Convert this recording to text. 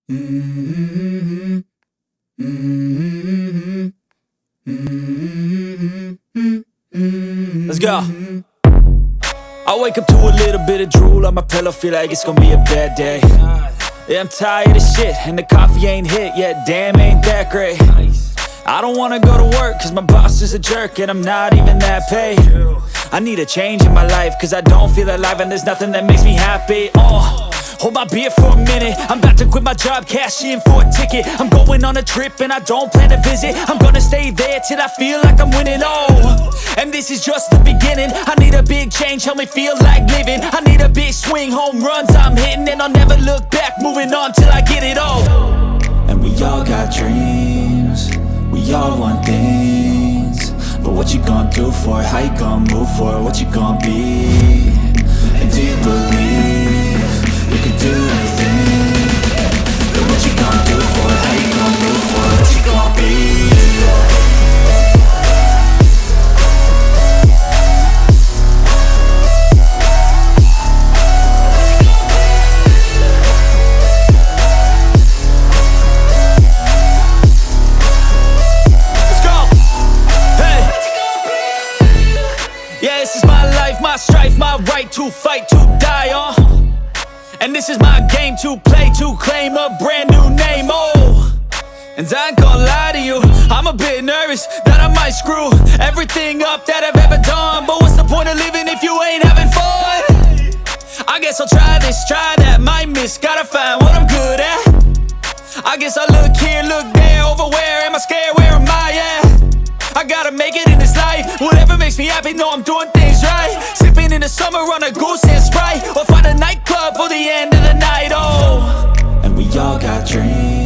Let's go. I wake up to a little bit of drool on my pillow, feel like it's gonna be a bad day. Yeah, I'm tired of shit, and the coffee ain't hit yet, damn, ain't that great. I don't wanna go to work, cause my boss is a jerk, and I'm not even that paid. I need a change in my life, cause I don't feel alive, and there's nothing that makes me happy. Hold my beer for a minute, I'm about to quit my job, cash in for a ticket. I'm going on a trip and I don't plan to visit. I'm gonna stay there till I feel like I'm winning, and this is just the beginning. I need a big change, help me feel like living. I need a big swing, home runs I'm hitting, and I'll never look back, moving on till I get it all. And we all got dreams, we all want things, but what you gonna do for it? How you gonna move for it? What you gonna be? And do you believe you can do anything? But what you gonna do for it? How you gonna move for it? What you gonna be? Yeah, this is my life, my strife, my right to fight, to die on. And this is my game to play, to claim a brand new name, And I ain't gonna lie to you, I'm a bit nervous that I might screw everything up that I've ever done. But what's the point of living if you ain't having fun? I guess I'll try this, try that, might miss, gotta find what I'm good at. I guess I look here, look there, over where am I scared, where am I at? I gotta make it in this life, whatever makes me happy, know I'm doing things right. Sipping in the summer on a goose and Sprite, or find a nightclub for the end of the night, And we all got dreams,